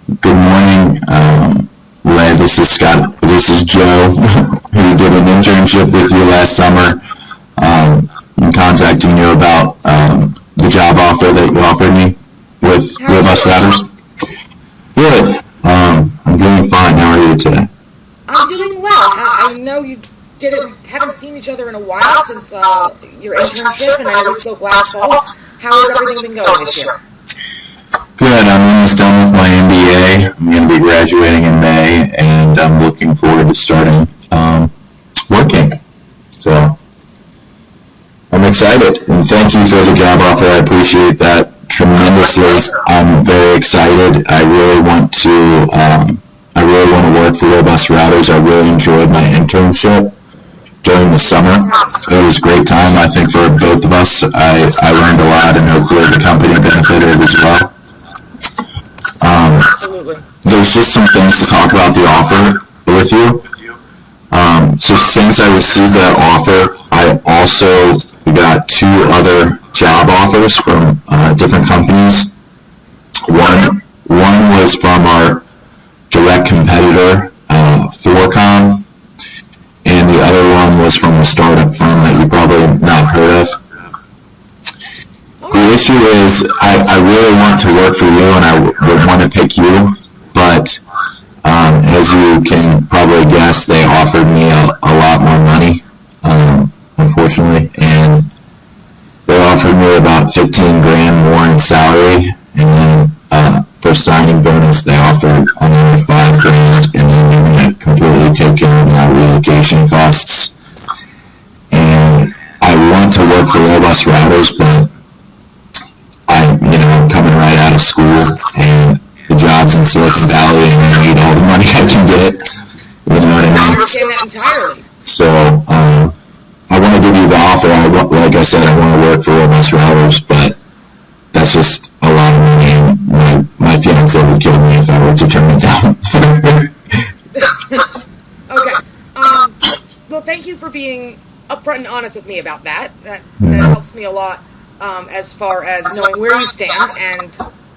Good morning, Leigh. This is Scott. This is Joe, who did an internship with you last summer. I'm contacting you about the job offer that you offered me with Robust Routers. Good. I'm doing fine. How are you today? I'm doing well. I know you haven't seen each other in a while since your internship, and I know we spoke last fall. How has everything been going this year? Good. I'm almost done with my MBA. I'm going to be graduating in May, and I'm looking forward to starting working. So I'm excited, and thank you for the job offer. I appreciate that tremendously. I'm very excited. I really want to work for Robust Routers. I really enjoyed my internship during the summer. It was a great time, I think, for both of us. I learned a lot, and hopefully the company benefited as well. There's just some things to talk about the offer with you. So since I received that offer, I also got 2 other job offers from different companies. One was from our direct competitor, Forcom, and the other one was from a startup firm that you probably have not heard of. The issue is I really want to work for you, and I would want to pick you, but as you can probably guess, they offered me a lot more money, unfortunately, and they offered me about 15 grand more in salary, and then for signing bonus, they offered another 5 grand, and then they're going to completely take care of my relocation costs. And I want to work for Robust Routers, but I'm coming right out of school, and the job's in Silicon Valley, and I need all the money I can get. You know what I mean? I understand that entirely. So, I want to give you the offer. Like I said, I want to work for Robust Routers, but that's just a lot of money, and my fiance would kill me if I were to turn it down. Okay. Well, thank you for being upfront and honest with me about that. That helps me a lot as far as knowing where you stand, and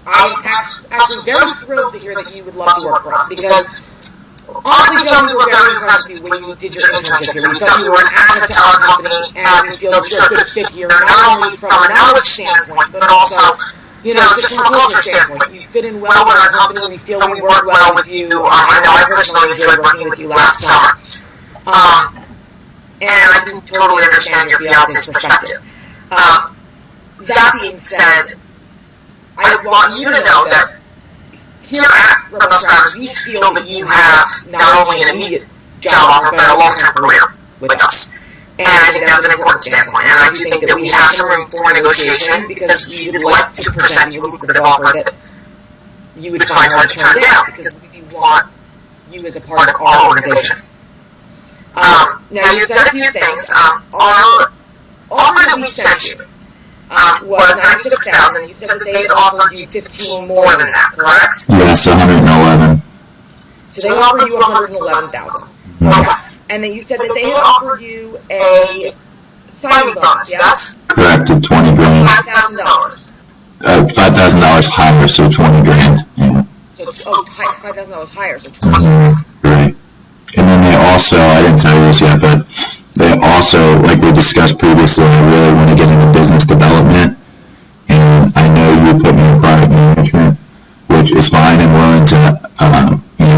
I'm actually very thrilled to hear that you would love to work for us, because honestly, Joe, we were very impressed with you when you did your internship here. We felt you were an asset to our company, and we feel that you're a good fit here, not only from a knowledge standpoint, but also, just from a culture standpoint. You fit in well with our company. We feel we work well with you. I know I personally enjoyed working with you last summer. And I can totally understand your fiance's perspective. That being said, I want you to know that here at Robust Routers, we feel that you have not only an immediate job offer, but a long-term career with us. And I think that's an important standpoint. And I do think that we have some room for negotiation, because we would like to present you a lucrative offer that you would find hard to turn down, because we want you as a part of our organization. Now, you said a few things. Our offer that we sent you was $96,000. You said that they had offered you 15 more than that, correct? Yes, 111. So they offered you 111,000. Okay. And then you said that they had offered you a signing bonus, yes? Correct, at 20 grand. $5,000. $5,000 higher, so 20 grand. Yeah. So $5,000 higher, so 20. Right. And then they also, I didn't tell you this yet, but they also, like we discussed previously, I really want to get into business development, and I know you put me in product management, which is fine and willing to,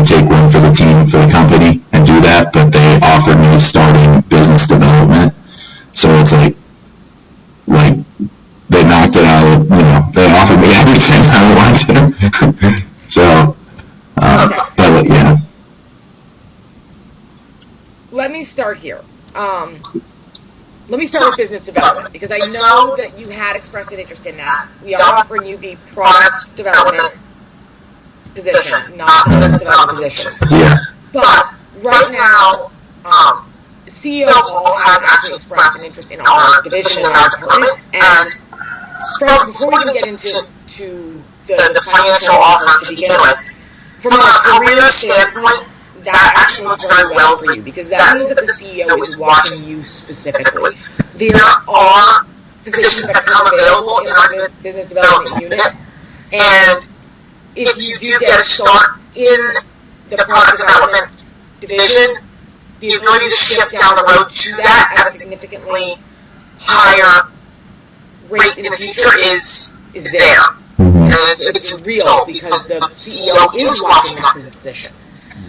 take one for the team, for the company, and do that, but they offered me starting business development, so it's like they knocked it out, they offered me everything I wanted. So, but yeah. Let me start here. Let me start with business development, because I know that you had expressed an interest in that. We are offering you the product development position, not the business development position. Yeah. But right now, CEO Paul has actually expressed an interest in our division and our department. And before we even get into the financial offer to begin with, from a career standpoint, that actually works very well for you, because that means that the CEO is watching you specifically. There are positions that come available in our business development unit, and if you do get a start in the product development division, the ability to shift down the road to that at a significantly higher rate in the future is there. And it's real because the CEO is watching that position.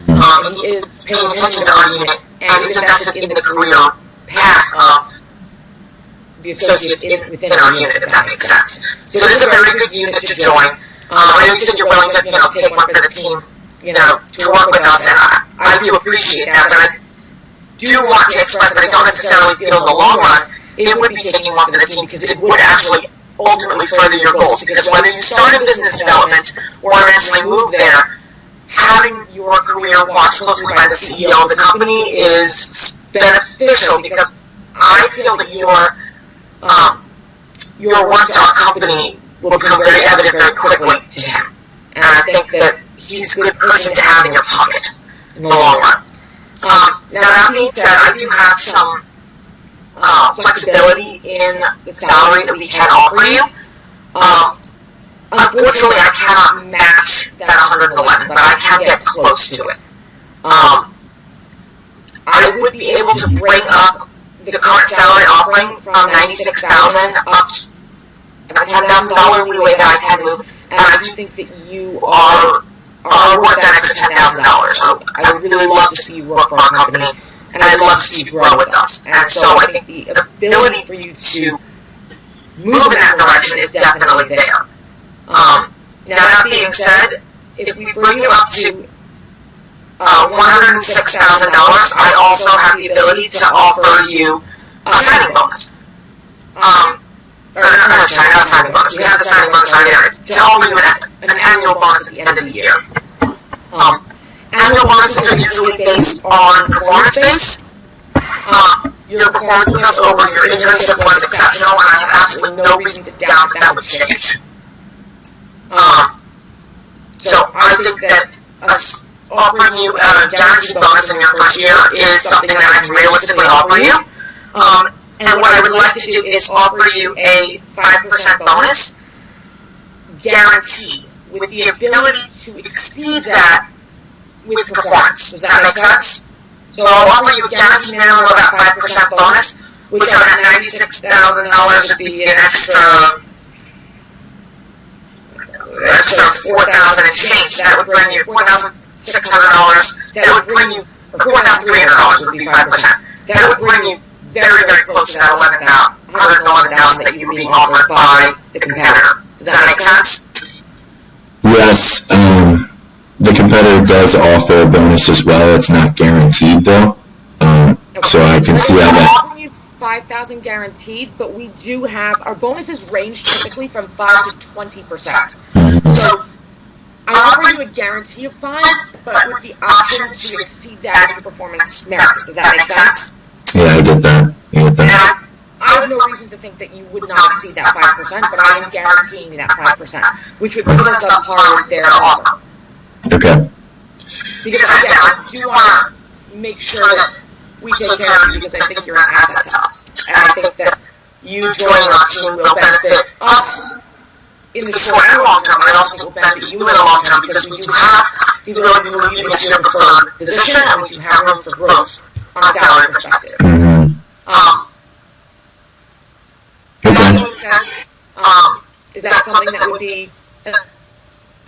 He is paying attention to our unit and is invested in the career path of the associates within our unit, if that makes sense. So this is a very good unit to join. I know you said you're willing to, take one for the team, to work with us, and I do appreciate that, but I do want to express that I don't necessarily feel in the long run it would be taking one for the team, because it would actually ultimately further your goals. Because whether you start in business development or eventually move there, having your career watched closely by the CEO of the company is beneficial, because I feel that your worth to our company will become very evident very quickly to him. And I think that he's a good person to have in your pocket in the long run. Now that being said, I do have some flexibility in the salary that we can offer you. Unfortunately, I cannot match that 111, but I can get close to it. I would be able to bring up the current salary offering from $96,000 up to a $10,000 leeway that I can move, and I do think that you are worth that extra $10,000. I would really love to see you work for our company, and I'd love to see you grow with us. And so I think the ability for you to move in that direction is definitely there. Now that being said, if we bring you up to $106,000, I also have the ability to offer you a signing bonus. Sorry, not a signing bonus. We have the signing bonus right there. To offer you an annual bonus at the end of the year. Annual bonuses are usually based on performance base. Your performance with us over your internship was exceptional, and I have absolutely no reason to doubt that would change. So I think that us offering you a guaranteed bonus in your first year is something that I can realistically offer you. And what I would like to do is offer you a 5% bonus, guaranteed, with the ability to exceed that with performance. Does that make sense? So I'll offer you a guaranteed minimum of that 5% bonus, which on that $96,000 would be an extra $4,000 and change. That would bring you $4,600. That would bring you, or $4,300 would be 5%. That would bring you very, very close to that $111,000 that you were being offered by the competitor. Does that make sense? Yes, the competitor does offer a bonus as well. It's not guaranteed though, so I can see how that. We're offering you $5,000 guaranteed, but we do have our bonuses range typically from 5 to 20%. So I offer you a guarantee of 5, but with the option to exceed that if your performance merits. Does that make sense? Yeah, I get that. And I have no reason to think that you would not exceed that 5%, but I am guaranteeing you that 5%, which would put us up par with their offer. Okay. Because again, I do want to make sure that we take care of you, because I think you're an asset to us. And I think that you joining our team will benefit us in the short and long term, and I also think will benefit you in the long term, because we do have the ability to move you into your preferred position, and we do have room for growth on a salary perspective. That being said, is that something that would be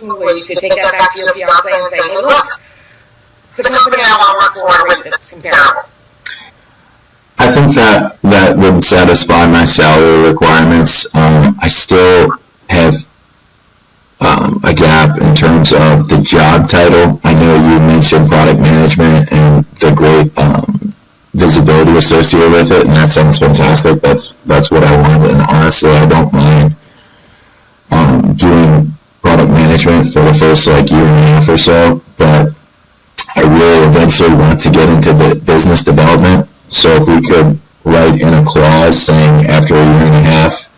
where you could take that back to your fiance and say, hey, look, the company I want to work for at a rate that's comparable? I think that would satisfy my salary requirements. I still have a gap in terms of the job title. I know you mentioned product management and the great visibility associated with it, and that sounds fantastic. That's what I want, and honestly, I don't mind doing product management for the first year and a half or so, but I really eventually want to get into the business development. So if we could write in a clause saying after a year and a half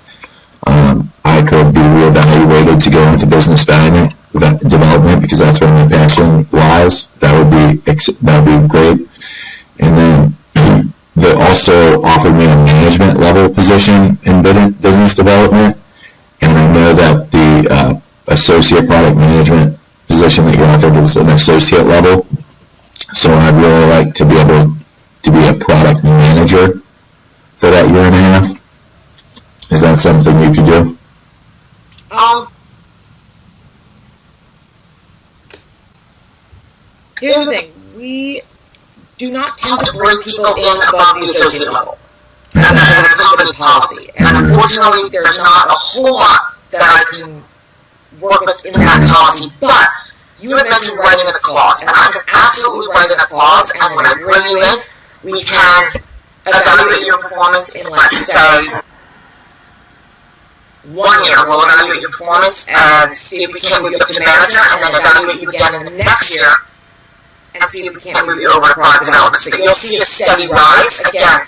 I could be reevaluated to go into business development, because that's where my passion lies, that would be great. And then they also offered me a management level position in business development, and I know that the associate product management position that you offered is an associate level. So I'd really like to be able to be a product manager for that year and a half. Is that something you could do? Here's the thing. We do not tend to bring people in above the associate level. That's a company policy. And unfortunately, there's not a whole lot that I can work with in that policy. But you had mentioned writing a clause, and I can absolutely write in a clause, and when I bring you in, we can evaluate your performance in, let's say, 1 year. We'll evaluate your performance and see if we can move you up to manager, and then evaluate you again in the next year and see if we can't move you over to product development. So you'll see a steady rise. Again,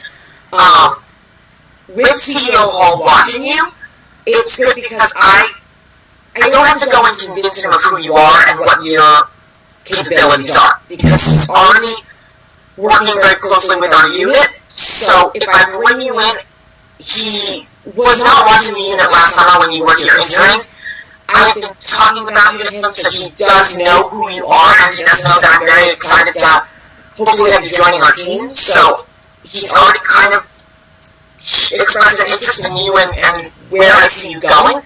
with CEO Hall watching you, it's good because I don't have to go and convince him of who you are and what your capabilities are, because he's already working very closely with our unit. So if I bring you in, he was not watching the unit last summer when you were here interning. I've been talking about you to him, so he does know who you are, and he does know that I'm very excited to hopefully have you joining our team. So he's already kind of expressed an interest in you and where I see you going.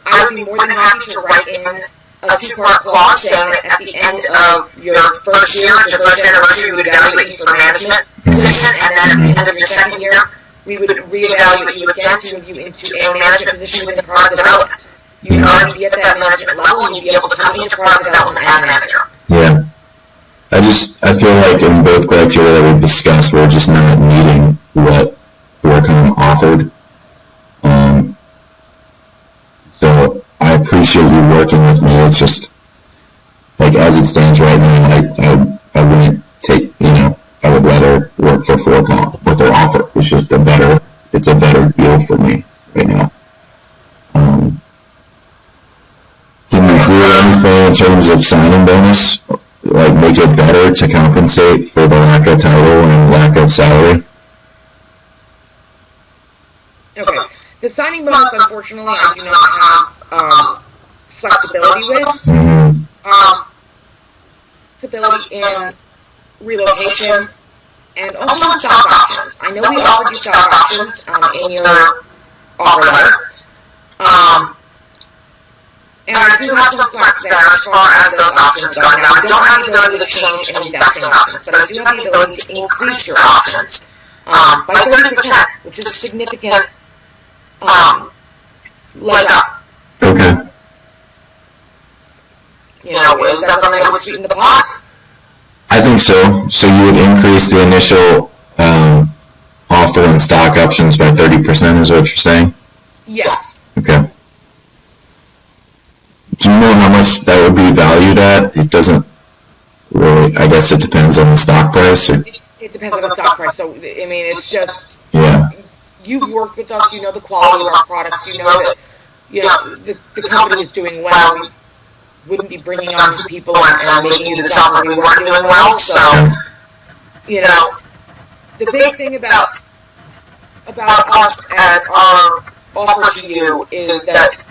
I would be more than happy to write in a 2-part clause saying that at the end of your first year, at your first anniversary, we would evaluate you for a management position, and then at the end of your second year, we would reevaluate you again to move you into a management position within product development. You would already be at that management level, and you'd be able to come into product development as a manager. Yeah. I feel like in both criteria that we've discussed, we're just not meeting what we're kind of offered. So I appreciate you working with me. It's just, like, as it stands right now, I wouldn't take, I would rather work for Fullcom with their offer. It's just it's a better deal for me right now. Can you do anything in terms of signing bonus, like make it better to compensate for the lack of title and lack of salary? Okay. The signing bonus, unfortunately, I do not have flexibility with. Flexibility in relocation and also in stock options. I know we offered you stock options in your offer letter. And I do have some flex there as far as those options go. Now, I don't have the ability to change any vesting options, but I do have the ability to increase your options by 30%, which is a significant leg up. Okay. Is that something that would sweeten the pot? I think so. So you would increase the initial offer and stock options by 30%, is what you're saying? Yes. Okay. Do you know how much that would be valued at? It doesn't really, I guess it depends on the stock price. Or? It depends on the stock price. So, I mean, it's just, yeah. You've worked with us, you know the quality of our products, you know that, the company is doing well. We wouldn't be bringing on new people and making you the software we weren't doing well. So, the big thing about us and our offer to you is that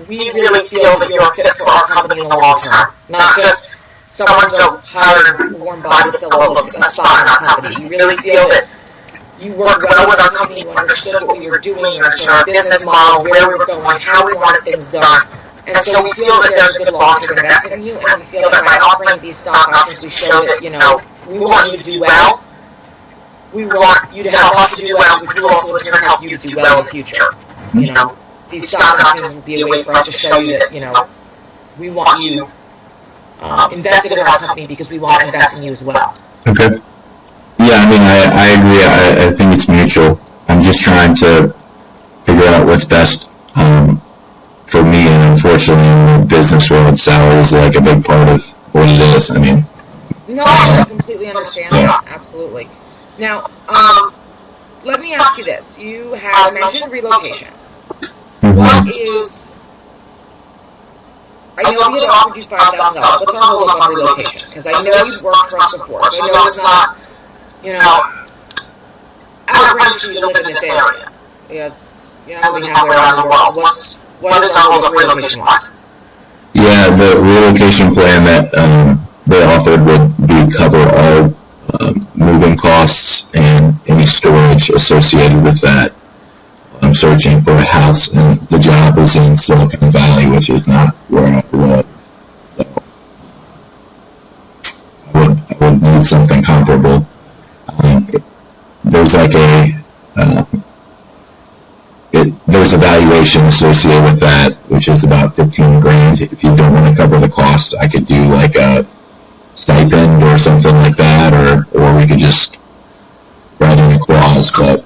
we really feel that you're a fit for our company in the long term, not just someone to hire a warm body to fill a spot in our company. We really feel that you worked well with our company, you understood what we were doing, you understood our business model, where we were going, how we wanted things done. And so we feel that there's a good long-term investment in you, and we feel that by offering these stock options, we show that, we want you to do well. We want you to help us to do well, which will also in turn help you to do well in the future. These stock options will be a way for us to show you that, we want you invested in our company because we want to invest in you as well. Okay. Yeah, I mean, I agree. I think it's mutual. I'm just trying to figure out what's best for me, and unfortunately in the business world, salary is like a big part of what it is. I mean. No, I completely understand that. Absolutely. Now, let me ask you this. You have mentioned relocation. What is, I know we had offered you $5,000. What's our hold up on relocation? Because I know you've worked for us before, so I know it's not, outrageous for you to live in this area. Because, we have it around the world. What is our hold up relocation-wise? Yeah, the relocation plan that they offered would be cover all moving costs and any storage associated with that. I'm searching for a house, and the job is in Silicon Valley, which is not where I live. So I would need something comparable. There's like there's a valuation associated with that, which is about 15 grand. If you don't want to cover the costs, I could do like a stipend or something like that, or we could just write in a clause, but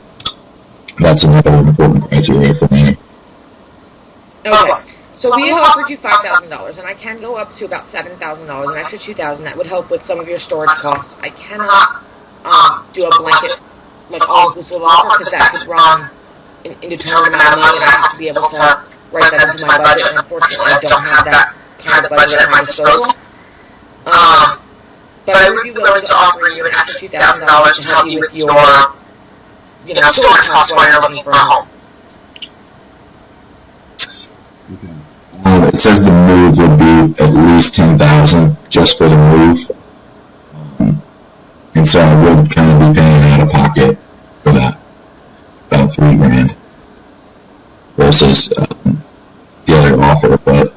that's another important criteria for me. Okay, so we have offered you $5,000, and I can go up to about $7,000, an extra $2,000. That would help with some of your storage costs. I cannot do a blanket, like all-inclusive offer, because that could run an indeterminate amount of money, and I have to be able to write that into my budget, and unfortunately I don't have that kind of budget at my disposal. But I would be willing to offer you an extra $2,000 to help you with your, storage costs while you're looking for a home. It says the move would be at least $10,000 just for the move, and so I would kind of be paying out of pocket for that, about $3 grand versus the other offer, but.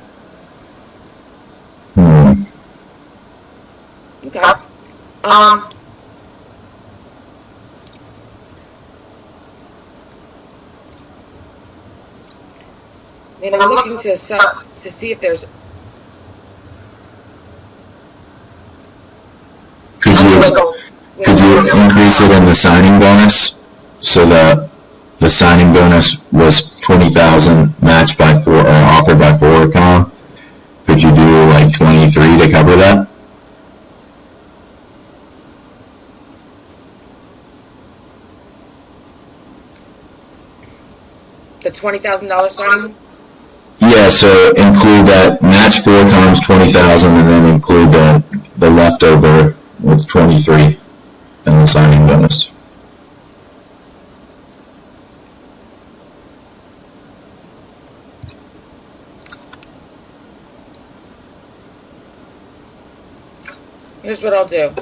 Okay. And I'm looking to see if there's. Could you increase it in the signing bonus so that the signing bonus was $20,000 matched by offered by 4Com? Could you do like 23 to cover that? The $20,000 signing? Yeah, so include that, match 4Com's 20,000 and then include the leftover with 23 and the signing bonus. Here's what I'll do.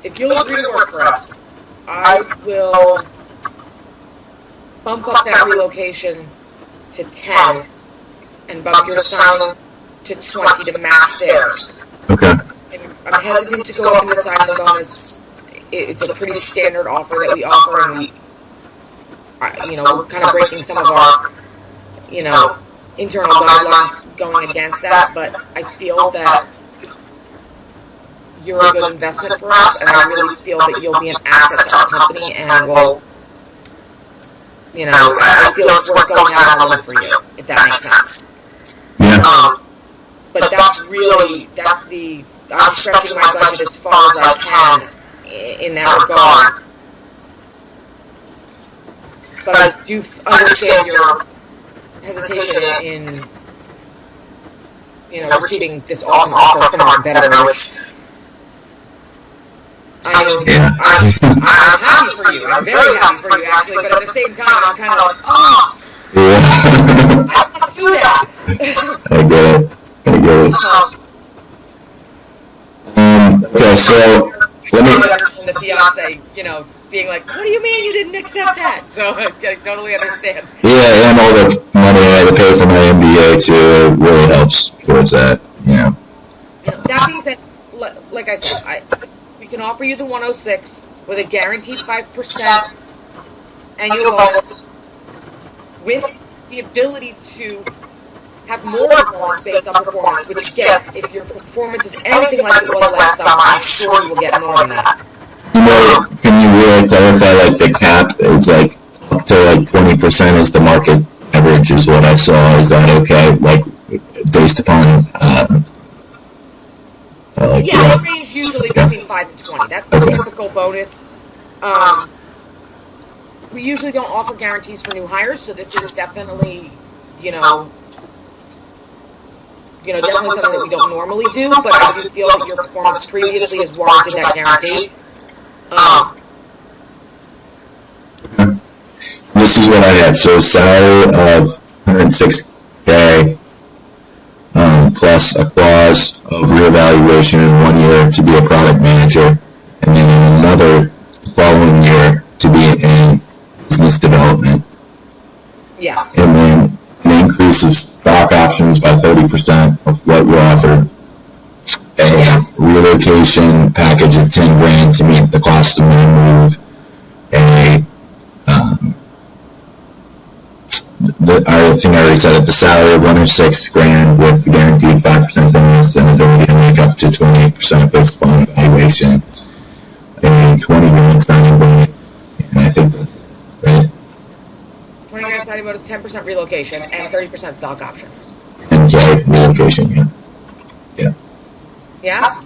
If you'll agree to work for us, I will bump up that relocation to 10 and bump your signing to 20 to match theirs. Okay. I'm hesitant to go up in the signing bonus. It's a pretty standard offer that we offer, and we're kind of breaking some of our, internal guidelines going against that, but I feel that you're a good investment for us, and I really feel that you'll be an asset to our company, and I feel it's worth going out on a limb for you, if that makes sense. Yeah. But I'm stretching my budget as far as I can in that regard. But I do understand your hesitation in, receiving this awesome offer from our competitor, which, I'm happy for you. I'm very happy for you, actually, but at the same time, I'm kind of like, Yeah. I don't want to do that. I get it. Okay, so let me. Understand the fiance, being like, what do you mean you didn't accept that? So I totally understand. Yeah, and all the money I had to pay for my MBA too really helps towards that. That being said, like I said, we can offer you the 106 with a guaranteed 5% annual bonus, with the ability to have more performance based on performance, which again, if your performance is anything like it was last summer, I'm sure you will get more than that. Can you really clarify, like, the cap is like up to like 20% is the market average is what I saw. Is that okay? Like, based upon the range usually between 5 and 20. That's the typical bonus. we usually don't offer guarantees for new hires, so this is definitely, definitely something that we don't normally do, but I do feel that your performance previously has warranted that guarantee. This is what I had. So salary of $106K, plus a clause of reevaluation in 1 year to be a product manager, and then in another following year to be in business development. Yes. And then an increase of stock options by 30% of what you offered. A relocation package of $10,000 to meet the cost of my move. I think I already said it, the salary of $106,000 with guaranteed 5% bonus and ability to make up to 28% based upon evaluation. A $20,000 signing bonus, and I think that's right. $20,000 signing bonus, 10% relocation, and 30% stock options. And relocation, yeah. Yes?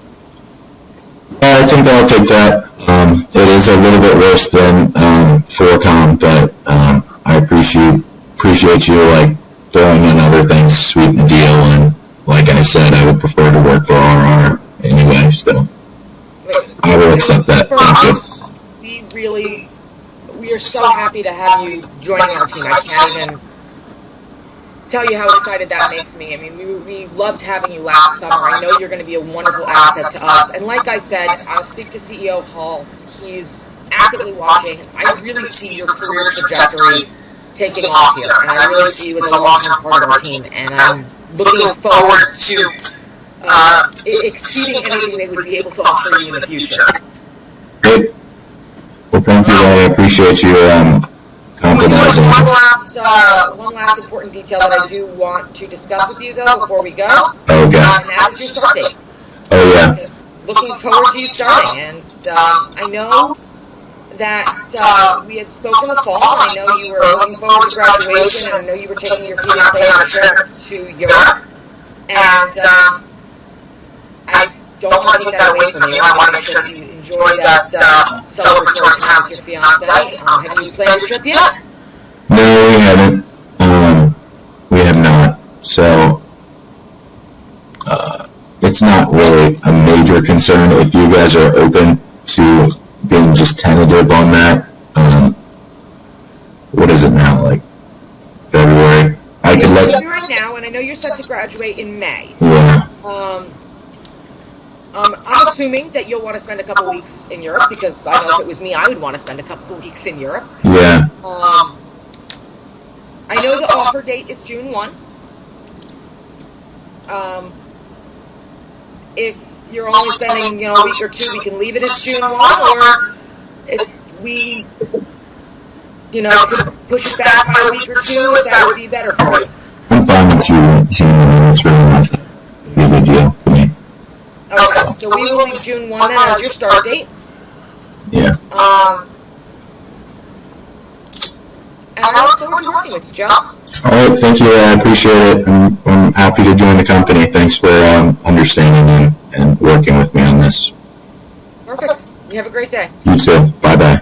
I think I'll take that. It is a little bit worse than 4Com, but I appreciate you throwing in other things to sweeten the deal, and like I said, I would prefer to work for RR anyway, so I will accept that. Thank you. We are so happy to have you joining our team. I can't even tell you how excited that makes me. I mean, we loved having you last summer. I know you're going to be a wonderful asset to us. And like I said, I'll speak to CEO Hall. He's actively watching. I really see your career trajectory taking off here, and I really see you as a long-term part of our team. And I'm looking forward to exceeding anything they would be able to offer you in the future. Great. Well, thank you. I appreciate you compromising. One last important detail that I do want to discuss with you, though, before we go. Okay. Now is your start date. Oh, yeah. Looking forward to you starting. And I know that we had spoken in the fall, and I know you were looking forward to graduation, and I know you were taking your fiancé on a trip to Europe. And I don't want to take that away from you. I want to make sure that you enjoy that celebratory time with your fiancé. Have you planned your trip yet? No, we haven't. We have not. So it's not really a major concern. If you guys are open to being just tentative on that, what is it now, February? It's February now, and I know you're set to graduate in May. Yeah. I'm assuming that you'll want to spend a couple weeks in Europe, because I know if it was me, I would want to spend a couple of weeks in Europe. Yeah. I know the offer date is June 1. If you're only spending, a week or two, we can leave it as June 1, or if we, could push it back by a week or two, if that would be better for you. I'm fine with June 1. It's really not a big deal for me. Okay, so we will leave June 1 then as your start date. Yeah. And I look forward to working with you, Joe. All right, thank you. I appreciate it. I'm happy to join the company. Thanks for understanding and working with me on this. Perfect. You have a great day. You too. Bye-bye.